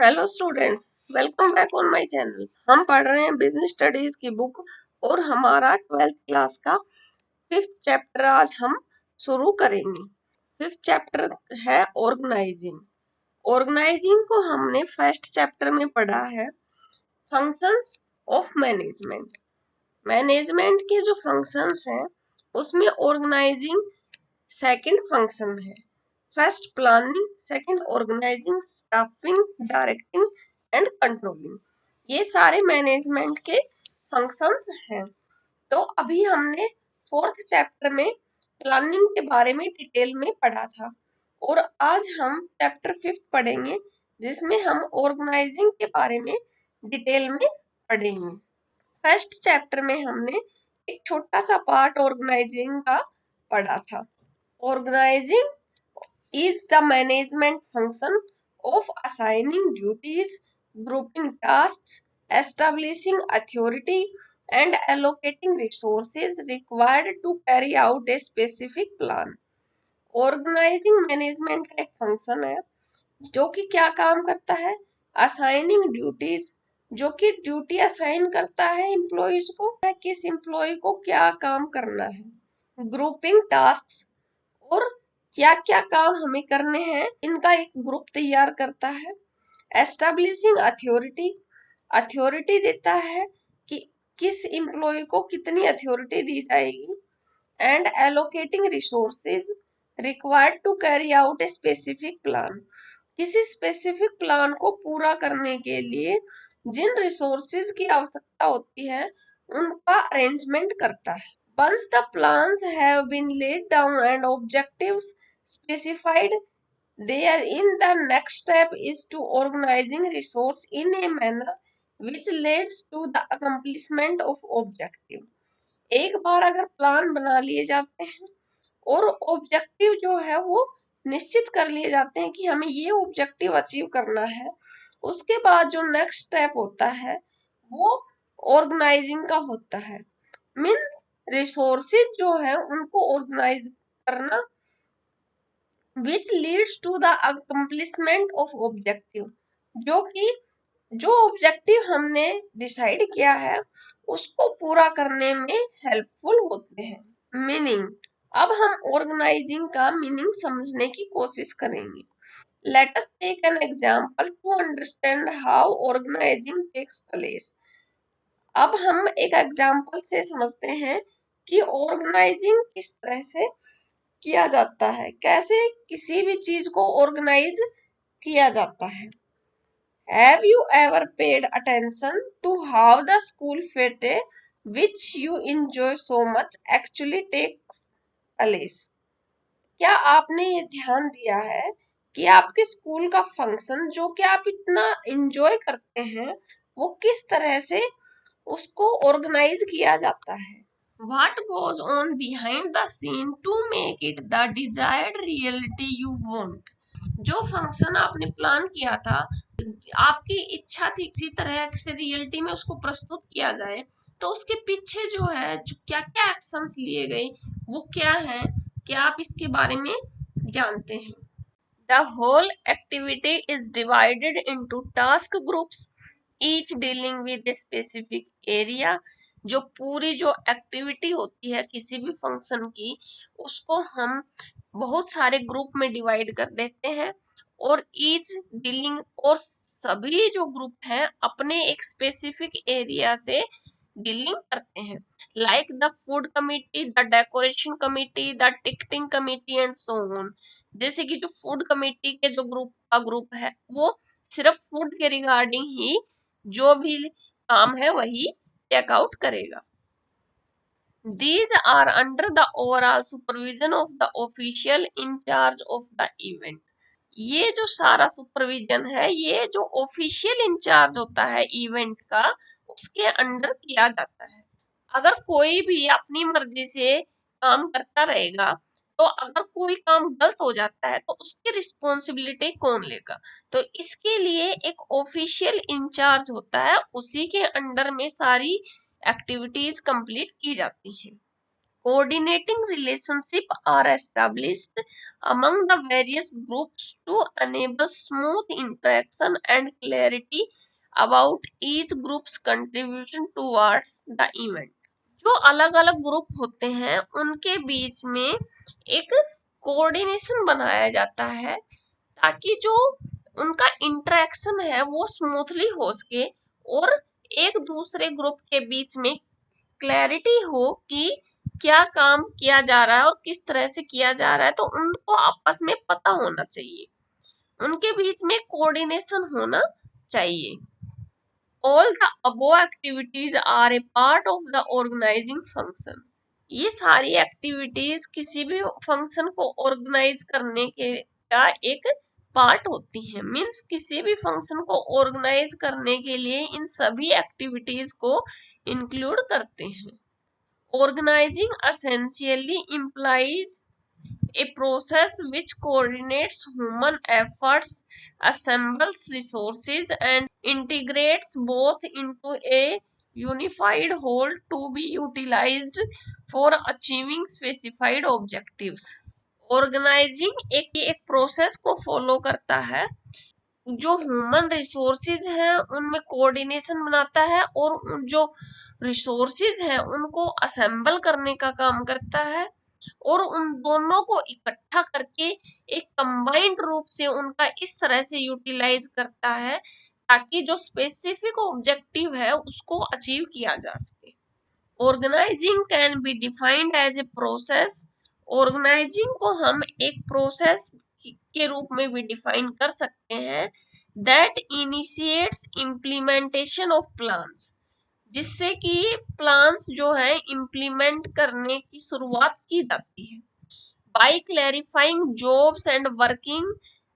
Hello students, welcome back on my channel. हम पढ़ रहे हैं बिजनेस स्टडीज की बुक और हमारा 12th क्लास का 5th चैप्टर आज हम शुरू करेंगे। 5th चैप्टर है ऑर्गेनाइजिंग। ऑर्गेनाइजिंग को हमने फर्स्ट चैप्टर में पढ़ा है फंक्शंस ऑफ मैनेजमेंट। मैनेजमेंट के जो फंक्शंस हैं उसमें ऑर्गेनाइजिंग सेकंड फंक्शन है। First planning, second organising, staffing, directing and controlling, ये सारे मैनेजमेंट के फंक्शंस हैं। तो अभी हमने 4th चैप्टर में प्लानिंग के बारे में डिटेल में पढ़ा था और आज हम चैप्टर 5th पढ़ेंगे जिसमें हम ऑर्गेनाइजिंग के बारे में डिटेल में पढ़ेंगे। फर्स्ट चैप्टर में हमने एक छोटा सा पार्ट ऑर्गेनाइजिंग का पढ़ा था। Organizing is the management function of assigning duties, grouping tasks, establishing authority, and allocating resources required to carry out a specific plan. Organizing management का एक फंक्शन है जो कि क्या काम करता है? असाइनिंग ड्यूटीज, जो कि ड्यूटी असाइन करता है एम्प्लॉयज को, किस एम्प्लॉय को क्या काम करना है। ग्रुपिंग टास्क, और क्या क्या काम हमें करने हैं इनका एक ग्रुप तैयार करता है। एस्टेब्लिशिंग अथॉरिटी, अथॉरिटी देता है कि किस एम्प्लॉय को कितनी अथॉरिटी दी जाएगी। And allocating resources required to carry out a specific plan, किसी स्पेसिफिक प्लान को पूरा करने के लिए जिन रिसोर्सेज की आवश्यकता होती है उनका अरेंजमेंट करता है। Once the plans have been laid down and objectives specified, therein the next step is to organizing resource in a manner which leads to the accomplishment of objective. एक बार अगर प्लान बना लिए जाते हैं और ऑब्जेक्टिव जो है वो निश्चित कर लिए जाते हैं कि हमें ये ऑब्जेक्टिव अचीव करना है, उसके बाद जो नेक्स्ट स्टेप होता है वो ऑर्गेनाइजिंग का होता है। मीन्स रिसोर्सेज जो है उनको ऑर्गेनाइज करना, which leads to the accomplishment of objective, जो कि जो ऑब्जेक्टिव हमने डिसाइड किया है उसको पूरा करने में हेल्पफुल होते हैं। मीनिंग, अब हम ऑर्गेनाइजिंग का मीनिंग समझने की कोशिश करेंगे। Let us take an example to understand how organising takes place. अब हम एक एग्जांपल से समझते हैं कि ऑर्गेनाइजिंग किस तरह से किया जाता है, कैसे किसी भी चीज को ऑर्गेनाइज किया जाता है। Have you ever paid attention to how the school fete which you enjoy so much actually takes place? क्या आपने ये ध्यान दिया है कि आपके स्कूल का फंक्शन जो कि आप इतना एंजॉय करते हैं वो किस तरह से उसको ऑर्गेनाइज किया जाता है। What goes on behind the scene to make it the desired reality you want? जो फंक्शन आपने प्लान किया था, आपकी इच्छा थी किसी तरह से रियलिटी में उसको प्रस्तुत किया जाए, तो उसके पीछे जो है जो क्या क्या एक्शंस लिए गए वो क्या है, क्या आप इसके बारे में जानते हैं। The whole activity is divided into task groups, each dealing with a specific area. जो पूरी जो एक्टिविटी होती है किसी भी फंक्शन की उसको हम बहुत सारे ग्रुप में डिवाइड कर देते हैं और ईच डीलिंग, और सभी जो ग्रुप हैं अपने एक स्पेसिफिक एरिया से डीलिंग करते हैं। Like the food committee, the decoration committee, the ticketing committee and so on. जैसे कि जो फूड कमेटी के जो ग्रुप है वो सिर्फ फूड के रिगार्डिंग ही जो भी काम है वही टेक आउट करेगा। These are under the overall supervision of the official in charge of the event. ये जो सारा सुपरविजन है ये जो ऑफिशियल इंचार्ज होता है इवेंट का उसके अंडर किया जाता है। अगर कोई भी अपनी मर्जी से काम करता रहेगा तो अगर कोई काम गलत हो जाता है तो उसकी रिस्पॉन्सिबिलिटी कौन लेगा? तो इसके लिए एक ऑफिशियल इंचार्ज होता है, उसी के अंडर में सारी एक्टिविटीज कंप्लीट की जाती हैं। Coordinating relationship are established among the various groups to enable smooth interaction and clarity about each group's contribution towards the event. जो अलग अलग ग्रुप होते हैं उनके बीच में एक कोऑर्डिनेशन बनाया जाता है ताकि जो उनका इंटरेक्शन है वो स्मूथली हो सके और एक दूसरे ग्रुप के बीच में क्लैरिटी हो कि क्या काम किया जा रहा है और किस तरह से किया जा रहा है, तो उनको आपस में पता होना चाहिए, उनके बीच में कोऑर्डिनेशन होना चाहिए। All the above activities are a part of the organizing function. ये सारी एक्टिविटीज किसी भी फंक्शन को ऑर्गेनाइज करने के का एक पार्ट होती है। मीन्स किसी भी फंक्शन को ऑर्गेनाइज करने के लिए इन सभी एक्टिविटीज को इंक्लूड करते हैं। Organizing essentially implies a process which coordinates human efforts, assembles resources, and integrates both into a unified whole to be utilized for achieving specified objectives. Organizing एक प्रोसेस को फॉलो करता है जो ह्यूमन रिसोर्सेज हैं उनमें coordination बनाता है और जो रिसोर्सेज हैं उनको असेंबल करने का काम करता है और उन दोनों को इकट्ठा करके एक कंबाइंड रूप से उनका इस तरह से यूटिलाइज करता है ताकि जो स्पेसिफिक ऑब्जेक्टिव है उसको अचीव किया जा सके। Organising can be defined as a process. Organising को हम एक प्रोसेस के रूप में भी डिफाइन कर सकते हैं that initiates implementation of plans, जिससे कि प्लान्स जो है इम्प्लीमेंट करने की शुरुआत की जाती है। By clarifying jobs and working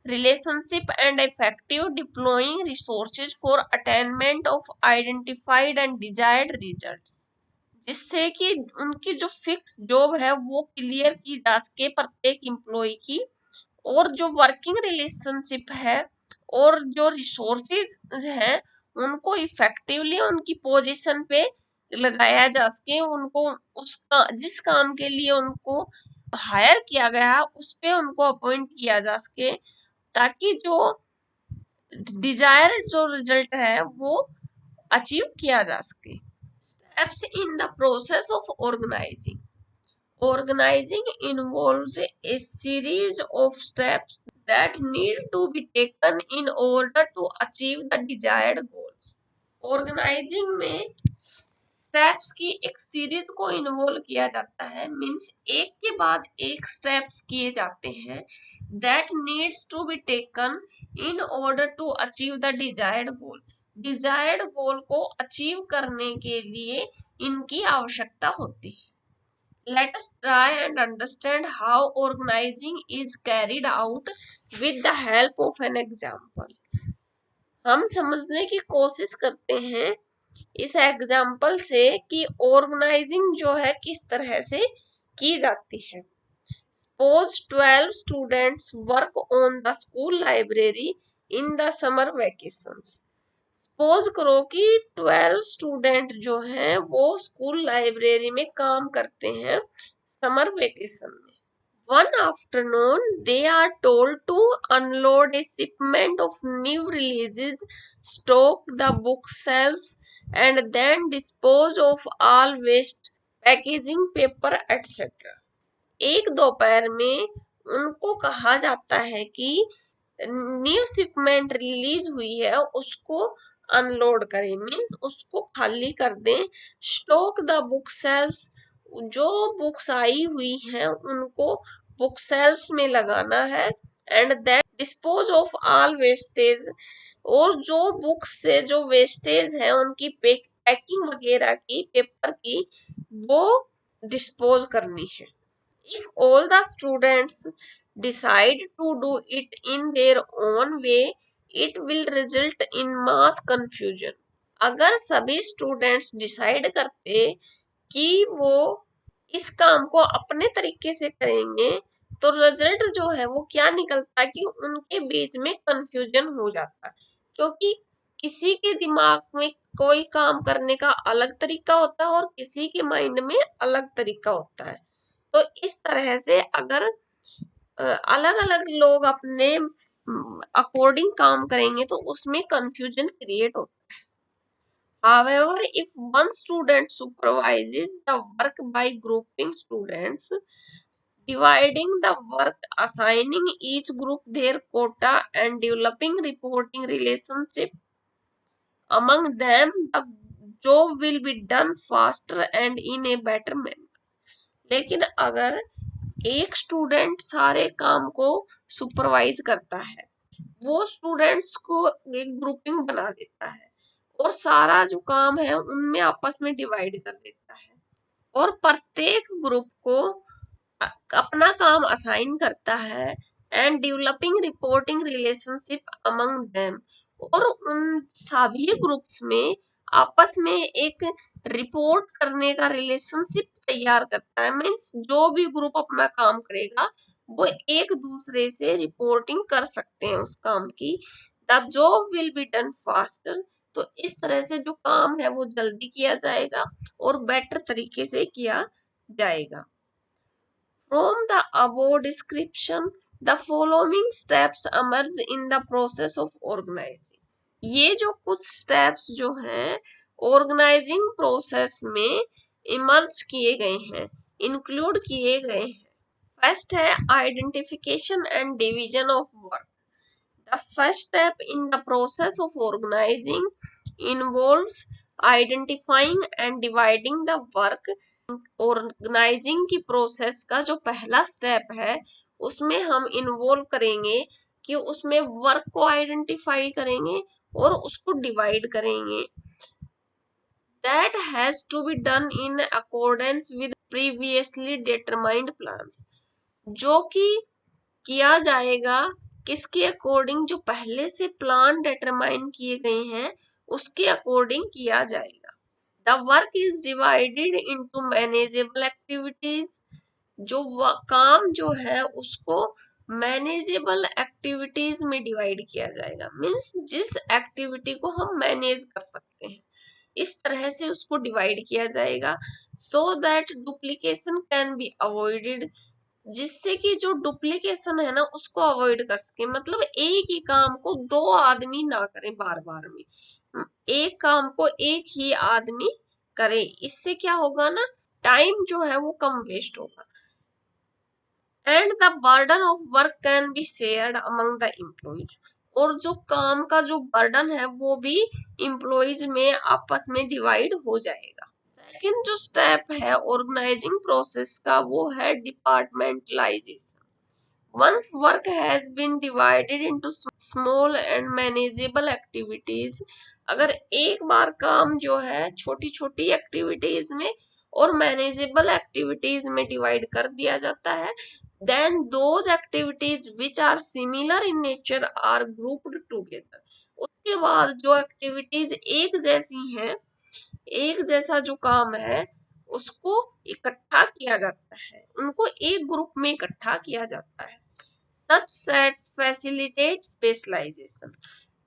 relationship and effective deploying resources for attainment of identified and desired results, जिससे कि उनकी जो फिक्स जॉब है वो क्लियर की जा सके प्रत्येक एम्प्लॉय की, और जो वर्किंग रिलेशनशिप है और जो रिसोर्सेज है उनको इफेक्टिवली उनकी पोजीशन पे लगाया जा सके, उनको उसका जिस काम के लिए उनको हायर किया गया उस पे उनको अपॉइंट किया जा सके ताकि जो डिजायर्ड जो रिजल्ट है वो अचीव किया जा सके। Steps in the process of organising. Organizing involves a series of steps that need to be taken in order to achieve the desired goals. Organizing में steps की एक सीरीज को इन्वॉल्व किया जाता है, मीन्स एक के बाद एक स्टेप्स किए जाते हैं that needs to be taken in order to achieve the desired goal. Desired goal को अचीव करने के लिए इनकी आवश्यकता होती है। Let us try and understand how organizing is carried out with the help of an example. हम समझने की कोशिश करते हैं इस एग्जाम्पल से कि ऑर्गेनाइजिंग जो है किस तरह से की जाती है। Suppose 12 students work on the school library in the summer vacations. Suppose करो कि 12 स्टूडेंट जो हैं वो स्कूल लाइब्रेरी में काम करते हैं समर वेकेशन में। One afternoon they are told to unload a shipment of new releases, stock the book shelves and then dispose of all waste packaging paper etcetera. एक दोपहर में उनको कहा जाता है कि न्यू शिपमेंट रिलीज हुई है उसको अनलोड करें, मीन्स उसको खाली कर दें। स्टॉक द बुक शेल्व्स, जो बुक्स आई हुई हैं उनको बुक शेल्व्स में लगाना है। And then dispose of all wastage, और जो बुक्स से जो वेस्टेज है उनकी पैकिंग वगैरह की पेपर की वो डिस्पोज करनी है। If all the students decide to do it in their own way, it will result in mass confusion. अगर सभी स्टूडेंट्स डिसाइड करते कि वो इस काम को अपने तरीके से करेंगे तो रिजल्ट जो है वो क्या निकलता कि उनके बीच में कंफ्यूजन हो जाता, क्योंकि किसी के दिमाग में कोई काम करने का अलग तरीका होता है और किसी के माइंड में अलग तरीका होता है। तो इस तरह से अगर अलग अलग लोग अपने अकॉर्डिंग काम करेंगे तो उसमें कंफ्यूजन क्रिएट होता है। However, if one student supervises the work by grouping students, dividing the work, assigning each group their quota, and developing reporting relationship among them, the job will be done faster and in a better manner. लेकिन अगर एक student सारे काम को supervise करता है, वो students को एक ग्रुपिंग बना देता है और सारा जो काम है उनमें आपस में डिवाइड कर देता है और प्रत्येक ग्रुप को अपना काम असाइन करता है and developing reporting relationship among them, और उन सभी ग्रुप्स में आपस में एक रिपोर्ट करने का रिलेशनशिप तैयार करता है। मीन्स जो भी ग्रुप अपना काम करेगा वो एक दूसरे से रिपोर्टिंग कर सकते हैं उस काम की। The job will be done faster, तो इस तरह से जो काम है वो जल्दी किया जाएगा और बेटर तरीके से किया जाएगा। From the above description, the following steps emerge in the process of organizing. ये जो कुछ steps जो हैं organizing process में emerge किए गए हैं, include किए गए हैं। First है identification and division of work. The first step in the process of organizing involves identifying and dividing the work. Organising की प्रोसेस का जो पहला स्टेप है उसमें हम इन्वॉल्व करेंगे कि उसमें वर्क को आइडेंटिफाई करेंगे और उसको डिवाइड करेंगे। That has to be done in accordance with previously determined plans, जो कि किया जाएगा किसके अकॉर्डिंग, जो पहले से प्लान डिटरमाइन किए गए हैं उसके अकॉर्डिंग किया जाएगा। The work is divided into manageable activities. जो काम जो है उसको मैनेजेबल एक्टिविटीज में डिवाइड किया जाएगा। मीन्स जिस एक्टिविटी को हम मैनेज कर सकते हैं इस तरह से उसको डिवाइड किया जाएगा। So that duplication can be avoided, जिससे कि जो डुप्लीकेशन है ना उसको अवॉइड कर सके। मतलब एक ही काम को दो आदमी ना करें बार बार में, एक काम को एक ही आदमी करे, इससे क्या होगा ना, टाइम जो है वो कम वेस्ट होगा। And the burden of work can be shared among the employees, और जो काम का जो बर्डन है वो भी एम्प्लॉइज में आपस में डिवाइड हो जाएगा। सेकंड जो स्टेप है ऑर्गेनाइजिंग प्रोसेस का वो है departmentalisation. Once work has been divided into small and manageable activities, अगर एक बार काम जो है छोटी छोटी एक्टिविटीज में और मैनेजेबल एक्टिविटीज में डिवाइड कर दिया जाता है, then those activities which are similar in nature are grouped together. उसके बाद जो एक्टिविटीज एक जैसी हैं, एक जैसा जो काम है उसको इकट्ठा किया जाता है, उनको एक ग्रुप में इकट्ठा किया जाता है। Such sets facilitate specialization.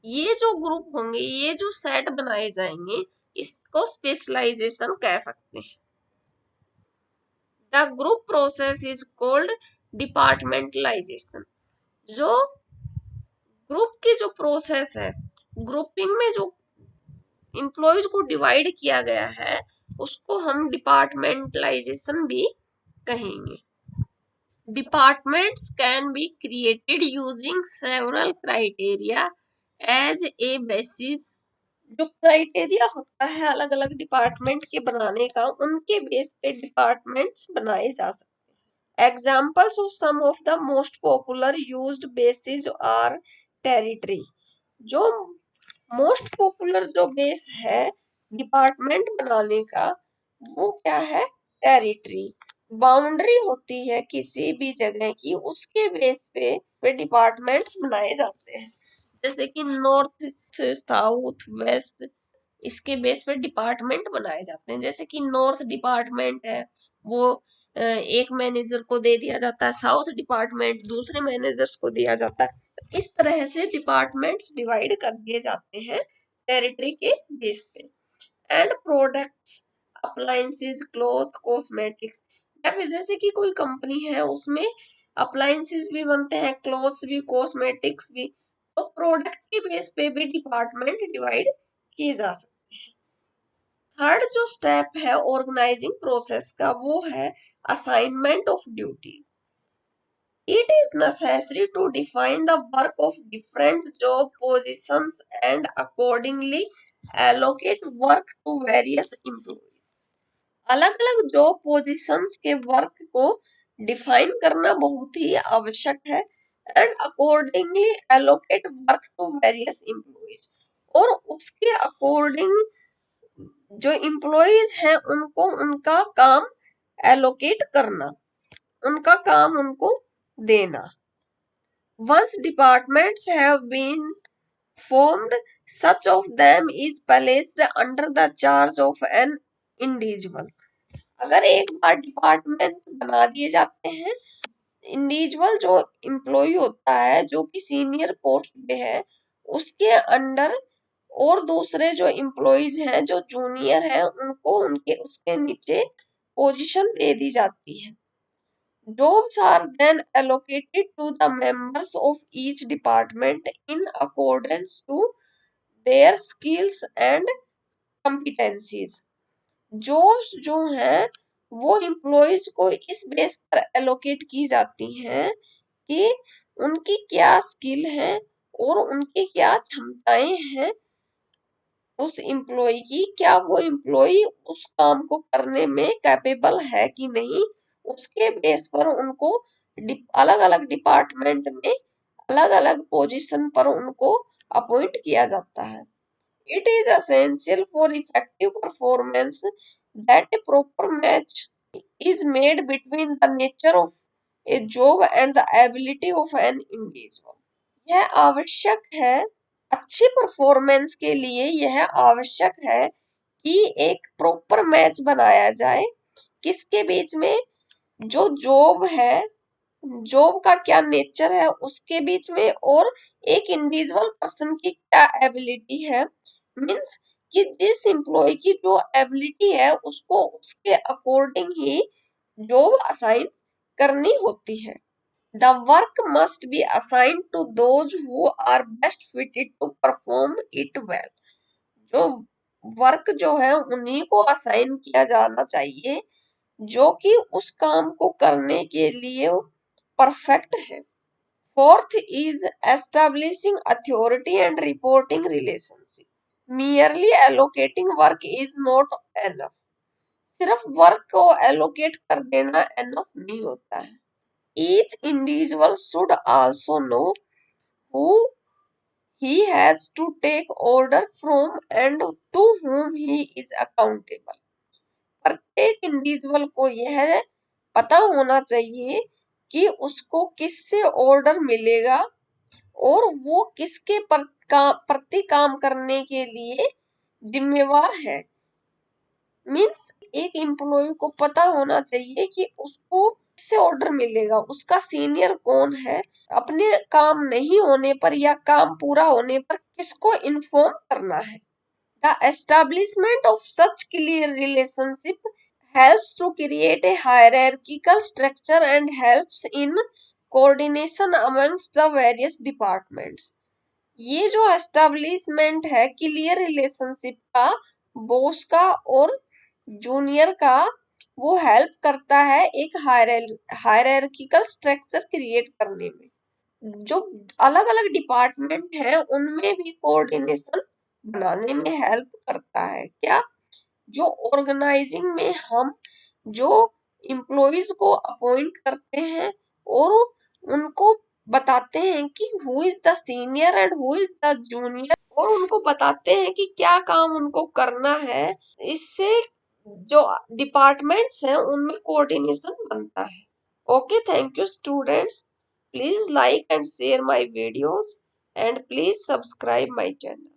ये जो ग्रुप होंगे, ये जो सेट बनाए जाएंगे इसको स्पेशलाइजेशन कह सकते हैं। The group process is called departmentalisation. जो ग्रुप की जो प्रोसेस है, ग्रुपिंग में जो इंप्लॉयज को डिवाइड किया गया है उसको हम डिपार्टमेंटलाइजेशन भी कहेंगे। Departments can be created using several criteria as a basis. जो क्राइटेरिया होता है अलग अलग डिपार्टमेंट के बनाने का, उनके बेस पे डिपार्टमेंट्स बनाए जा सकते हैं। Examples of some of the most popular used basis are territory. जो मोस्ट पॉपुलर जो बेस है डिपार्टमेंट बनाने का वो क्या है, टेरिटरी। बाउंड्री होती है किसी भी जगह की, उसके बेस पे डिपार्टमेंट्स बनाए जाते हैं। जैसे कि नॉर्थ, साउथ, वेस्ट, इसके बेस पे डिपार्टमेंट बनाए जाते हैं। जैसे कि नॉर्थ डिपार्टमेंट है वो एक मैनेजर को दे दिया जाता है, साउथ डिपार्टमेंट दूसरे मैनेजर्स को दिया जाता है। इस तरह से डिपार्टमेंट्स डिवाइड कर दिए जाते हैं टेरिटरी के बेस पे। And products, appliances, cloth, cosmetics, या फिर जैसे कि कोई कंपनी है उसमें अप्लायंसेस भी बनते हैं, क्लॉथ्स भी, कॉस्मेटिक्स भी, तो प्रोडक्ट के बेस पे भी डिपार्टमेंट डिवाइड किए जा सकते हैं। थर्ड जो स्टेप है ऑर्गेनाइजिंग प्रोसेस का, वो है assignment of duty. It is necessary to define the work of different job positions and accordingly allocate work to various employees. अलग अलग जॉब पोजीशंस के वर्क को डिफाइन करना बहुत ही आवश्यक है and accordingly allocate work to various employees, और उसके अकॉर्डिंग जो एम्प्लॉइज हैं उनको उनका काम एलोकेट करना, उनका काम उनको देना। Once departments have been formed, such of them is placed under the charge of an individual. अगर एक बार डिपार्टमेंट बना दिए जाते हैं, इंडिविजुअल जो एम्प्लॉय होता है जो कि सीनियर पोस्ट पे है, उसके अंडर और दूसरे जो एम्प्लॉयज हैं जो जूनियर हैं उनको उनके उसके नीचे पोजीशन दे दी जाती है। Jobs are then allocated to the members of each department in accordance to their skills and competencies. Jobs जो हैं वो एम्प्लॉयज को इस बेस पर एलोकेट की जाती हैं कि उनकी क्या स्किल है और उनकी क्या क्षमताएं हैं उस एम्प्लॉय की, क्या वो एम्प्लॉय उस काम को करने में कैपेबल है कि नहीं, उसके बेस पर उनको अलग अलग डिपार्टमेंट में अलग अलग पोजीशन पर उनको अपॉइंट किया जाता है। It is essential for effective performance that A proper match is made between the nature of A job and the ability of an individual. यह आवश्यक है, अच्छी परफॉर्मेंस के लिए यह आवश्यक है कि एक प्रॉपर मैच बनाया जाए किसके बीच में, जो जॉब है, जॉब का क्या नेचर है उसके बीच में, और एक इंडिविजुअल पर्सन की क्या एबिलिटी है, मींस कि जिस एम्प्लॉय की जो एबिलिटी है उसको उसके अकॉर्डिंग ही जॉब असाइन करनी होती है। The work must be assigned to those who are best fitted to perform it well. जो वर्क जो है उन्हीं को असाइन किया जाना चाहिए जो कि उस काम को करने के लिए परफेक्ट है। Fourth is establishing authority and reporting relationship. Merely allocating work is not enough. सिर्फ वर्क को एलोकेट कर देना एनफ नहीं होता है। Each individual should also know who he has to take order from and to whom he is accountable. प्रत्येक individual को यह पता होना चाहिए कि उसको किससे ऑर्डर मिलेगा और वो किसके प्रति काम करने के लिए जिम्मेवार है। मीन्स एक एम्प्लॉय को पता होना चाहिए कि उसको किससे ऑर्डर मिलेगा, उसका सीनियर कौन है, अपने काम नहीं होने पर या काम पूरा होने पर किसको इन्फॉर्म करना है। The establishment of such clear relationship helps to create a hierarchical structure and helps in coordination amongst the various departments. ये जो एस्टैब्लिशमेंट है क्लियर रिलेशनशिप का, बॉस का और जूनियर का, वो हेल्प करता है एक हायरार्किकल स्ट्रक्चर क्रिएट करने में। जो अलग अलग डिपार्टमेंट है उनमें भी कोऑर्डिनेशन बनाने में हेल्प करता है। क्या, जो ऑर्गेनाइजिंग में हम जो एम्प्लॉइज को अपॉइंट करते हैं और उनको बताते हैं कि who is the senior and who is the junior, और उनको बताते हैं कि क्या काम उनको करना है, इससे जो डिपार्टमेंट्स हैं उनमें कोऑर्डिनेशन बनता है। Okay, thank you students, please like and share my videos and please subscribe my channel.